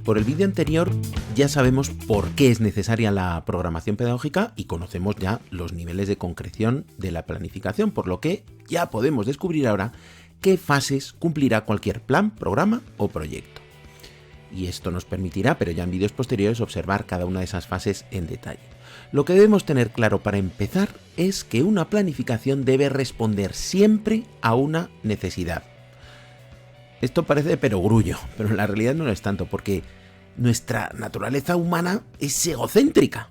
Por el vídeo anterior ya sabemos por qué es necesaria la programación pedagógica y conocemos ya los niveles de concreción de la planificación, por lo que ya podemos descubrir ahora qué fases cumplirá cualquier plan, programa o proyecto. Y esto nos permitirá, pero ya en vídeos posteriores, observar cada una de esas fases en detalle. Lo que debemos tener claro para empezar es que una planificación debe responder siempre a una necesidad. Esto parece de perogrullo, pero en la realidad no lo es tanto, porque nuestra naturaleza humana es egocéntrica.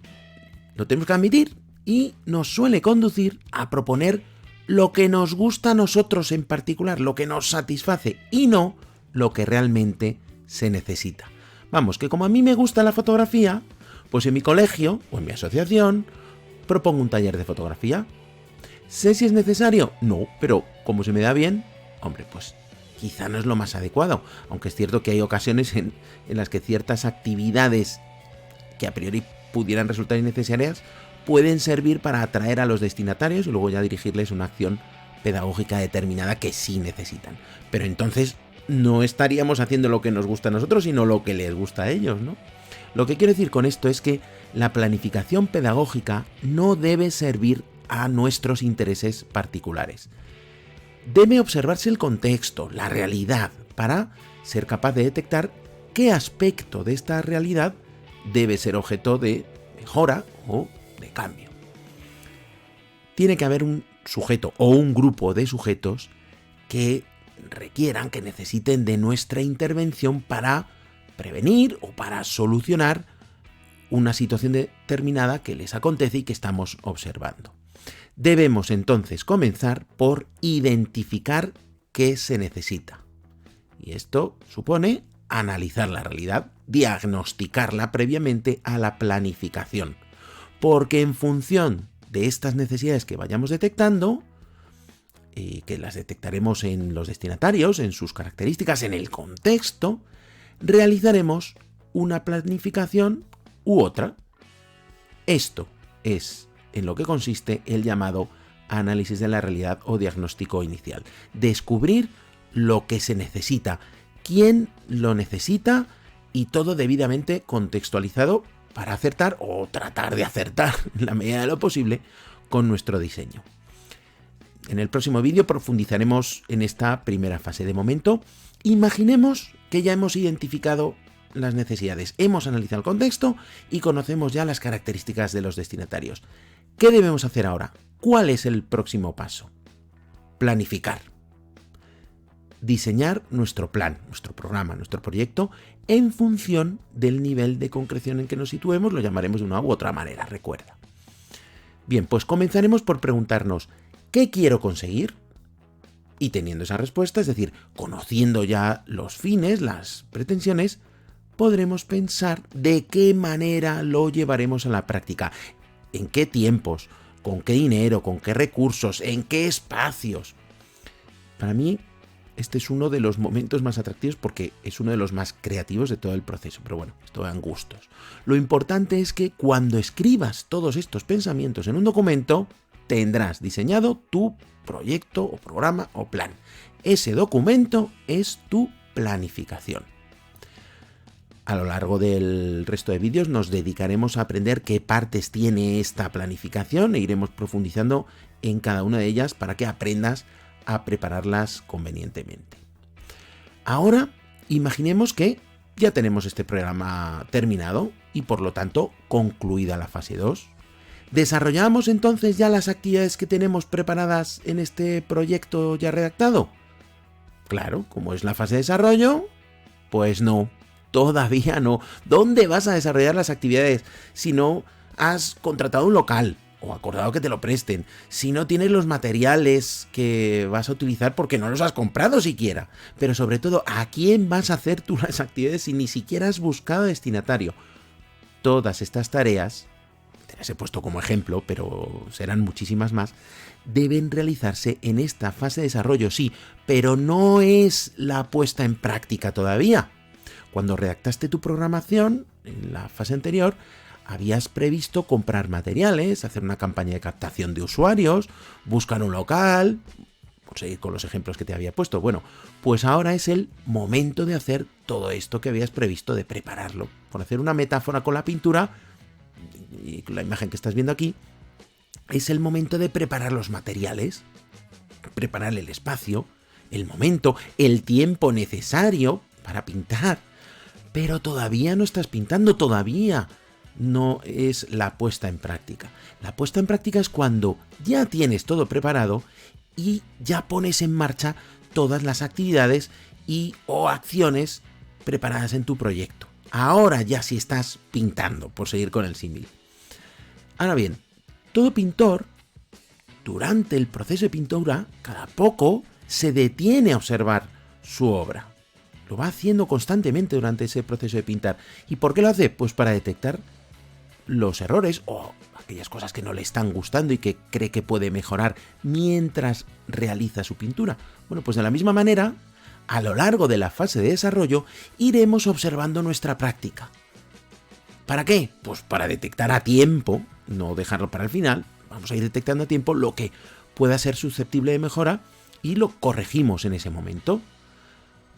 Lo tenemos que admitir y nos suele conducir a proponer lo que nos gusta a nosotros en particular, lo que nos satisface y no lo que realmente se necesita. Vamos, que como a mí me gusta la fotografía, pues en mi colegio o en mi asociación propongo un taller de fotografía. ¿Sé si es necesario? No, pero como se me da bien, hombre, pues quizá no es lo más adecuado, aunque es cierto que hay ocasiones en las que ciertas actividades que a priori pudieran resultar innecesarias pueden servir para atraer a los destinatarios y luego ya dirigirles una acción pedagógica determinada que sí necesitan. Pero entonces no estaríamos haciendo lo que nos gusta a nosotros, sino lo que les gusta a ellos, ¿no? Lo que quiero decir con esto es que la planificación pedagógica no debe servir a nuestros intereses particulares. Debe observarse el contexto, la realidad, para ser capaz de detectar qué aspecto de esta realidad debe ser objeto de mejora o de cambio. Tiene que haber un sujeto o un grupo de sujetos que requieran, que necesiten de nuestra intervención para prevenir o para solucionar una situación determinada que les acontece y que estamos observando. Debemos entonces comenzar por identificar qué se necesita. Y esto supone analizar la realidad, diagnosticarla previamente a la planificación. Porque en función de estas necesidades que vayamos detectando, que las detectaremos en los destinatarios, en sus características, en el contexto, realizaremos una planificación u otra. Esto es en lo que consiste el llamado análisis de la realidad o diagnóstico inicial. Descubrir lo que se necesita, quién lo necesita y todo debidamente contextualizado para acertar o tratar de acertar en la medida de lo posible con nuestro diseño. En el próximo vídeo profundizaremos en esta primera fase. De momento, imaginemos que ya hemos identificado las necesidades, hemos analizado el contexto y conocemos ya las características de los destinatarios. ¿Qué debemos hacer ahora? ¿Cuál es el próximo paso? Planificar. Diseñar nuestro plan, nuestro programa, nuestro proyecto en función del nivel de concreción en que nos situemos, lo llamaremos de una u otra manera, recuerda. Bien, pues comenzaremos por preguntarnos ¿qué quiero conseguir? Y teniendo esa respuesta, es decir, conociendo ya los fines, las pretensiones, podremos pensar de qué manera lo llevaremos a la práctica, en qué tiempos, con qué dinero, con qué recursos, en qué espacios. Para mí, este es uno de los momentos más atractivos porque es uno de los más creativos de todo el proceso, pero bueno, esto dan gustos. Lo importante es que cuando escribas todos estos pensamientos en un documento, tendrás diseñado tu proyecto o programa o plan. Ese documento es tu planificación. A lo largo del resto de vídeos nos dedicaremos a aprender qué partes tiene esta planificación e iremos profundizando en cada una de ellas para que aprendas a prepararlas convenientemente. Ahora, imaginemos que ya tenemos este programa terminado y por lo tanto concluida la fase 2. ¿Desarrollamos entonces ya las actividades que tenemos preparadas en este proyecto ya redactado? Claro, como es la fase de desarrollo, pues no, todavía no. ¿Dónde vas a desarrollar las actividades si no has contratado un local o acordado que te lo presten? Si no tienes los materiales que vas a utilizar porque no los has comprado siquiera. Pero sobre todo, ¿a quién vas a hacer tú las actividades si ni siquiera has buscado destinatario? Todas estas tareas, te las he puesto como ejemplo, pero serán muchísimas más, deben realizarse en esta fase de desarrollo, sí, pero no es la puesta en práctica todavía. Cuando redactaste tu programación, en la fase anterior, habías previsto comprar materiales, hacer una campaña de captación de usuarios, buscar un local, por seguir con los ejemplos que te había puesto. Bueno, pues ahora es el momento de hacer todo esto que habías previsto, de prepararlo. Por hacer una metáfora con la pintura, y la imagen que estás viendo aquí, es el momento de preparar los materiales, preparar el espacio, el momento, el tiempo necesario para pintar. Pero todavía no estás pintando, todavía no es la puesta en práctica. La puesta en práctica es cuando ya tienes todo preparado y ya pones en marcha todas las actividades o acciones preparadas en tu proyecto. Ahora ya sí estás pintando, por seguir con el símil. Ahora bien, todo pintor, durante el proceso de pintura, cada poco se detiene a observar su obra. Lo va haciendo constantemente durante ese proceso de pintar. ¿Y por qué lo hace? Pues para detectar los errores o aquellas cosas que no le están gustando y que cree que puede mejorar mientras realiza su pintura. Bueno, pues de la misma manera, a lo largo de la fase de desarrollo, iremos observando nuestra práctica. ¿Para qué? Pues para detectar a tiempo, no dejarlo para el final, vamos a ir detectando a tiempo lo que pueda ser susceptible de mejora y lo corregimos en ese momento.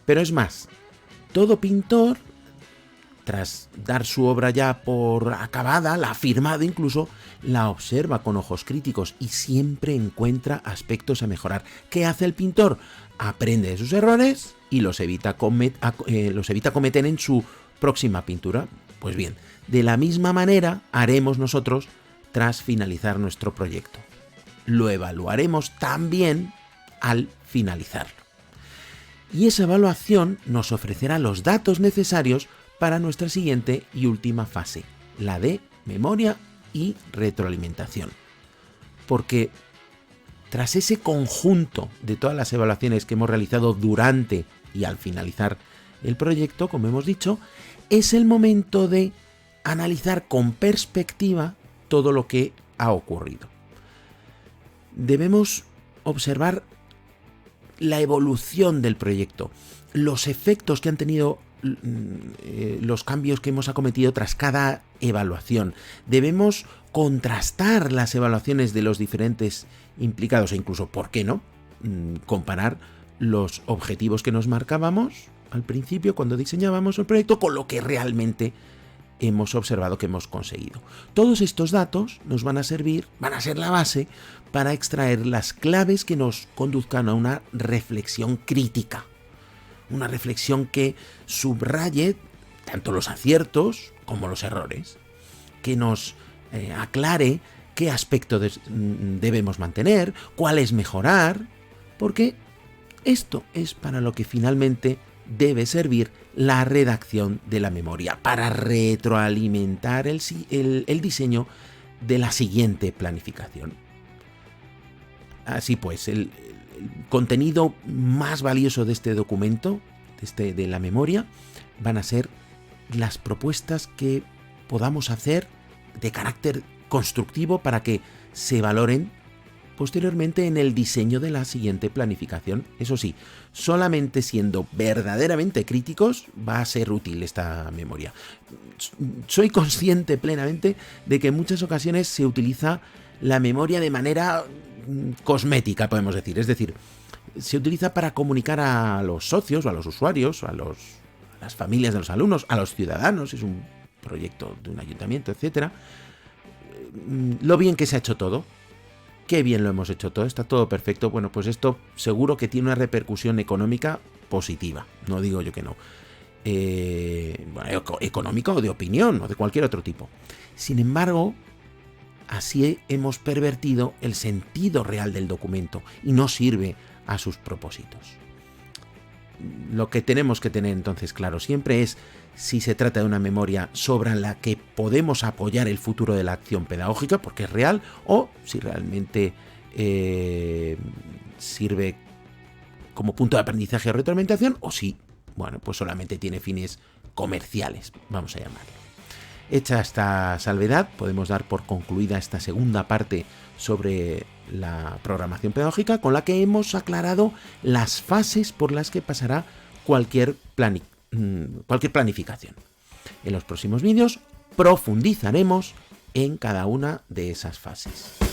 Pero es más, todo pintor, tras dar su obra ya por acabada, la ha firmado incluso, la observa con ojos críticos y siempre encuentra aspectos a mejorar. ¿Qué hace el pintor? Aprende de sus errores y los evita cometer en su próxima pintura. Pues bien, de la misma manera haremos nosotros tras finalizar nuestro proyecto. Lo evaluaremos también al finalizarlo. Y esa evaluación nos ofrecerá los datos necesarios para nuestra siguiente y última fase, la de memoria y retroalimentación. Porque tras ese conjunto de todas las evaluaciones que hemos realizado durante y al finalizar el proyecto, como hemos dicho, es el momento de analizar con perspectiva todo lo que ha ocurrido. Debemos observar la evolución del proyecto, los efectos que han tenido los cambios que hemos acometido tras cada evaluación. Debemos contrastar las evaluaciones de los diferentes implicados e incluso, ¿por qué no?, comparar los objetivos que nos marcábamos al principio cuando diseñábamos el proyecto con lo que realmente hemos observado que hemos conseguido. Todos estos datos nos van a servir, van a ser la base para extraer las claves que nos conduzcan a una reflexión crítica. Una reflexión que subraye tanto los aciertos como los errores, que nos aclare qué aspectos debemos mantener, cuáles mejorar, porque esto es para lo que finalmente debe servir la redacción de la memoria, para retroalimentar el diseño de la siguiente planificación. Así pues, el contenido más valioso de este documento, de la memoria, van a ser las propuestas que podamos hacer de carácter constructivo para que se valoren posteriormente en el diseño de la siguiente planificación. Eso sí, solamente siendo verdaderamente críticos va a ser útil esta memoria. Soy consciente plenamente de que en muchas ocasiones se utiliza la memoria de manera cosmética, podemos decir. Es decir, se utiliza para comunicar a los socios o a los usuarios, a las familias de los alumnos, a los ciudadanos, es un proyecto de un ayuntamiento, etcétera. Lo bien que se ha hecho todo. Qué bien lo hemos hecho todo, está todo perfecto. Bueno, pues esto seguro que tiene una repercusión económica positiva, no digo yo que no. Económica o de opinión o de cualquier otro tipo. Sin embargo, así hemos pervertido el sentido real del documento y no sirve a sus propósitos. Lo que tenemos que tener entonces claro siempre es si se trata de una memoria sobre la que podemos apoyar el futuro de la acción pedagógica porque es real, o si realmente sirve como punto de aprendizaje o retroalimentación, o si, bueno, pues solamente tiene fines comerciales, vamos a llamarlo. Hecha esta salvedad, podemos dar por concluida esta segunda parte sobre la programación pedagógica, con la que hemos aclarado las fases por las que pasará cualquier planificación. En los próximos vídeos profundizaremos en cada una de esas fases.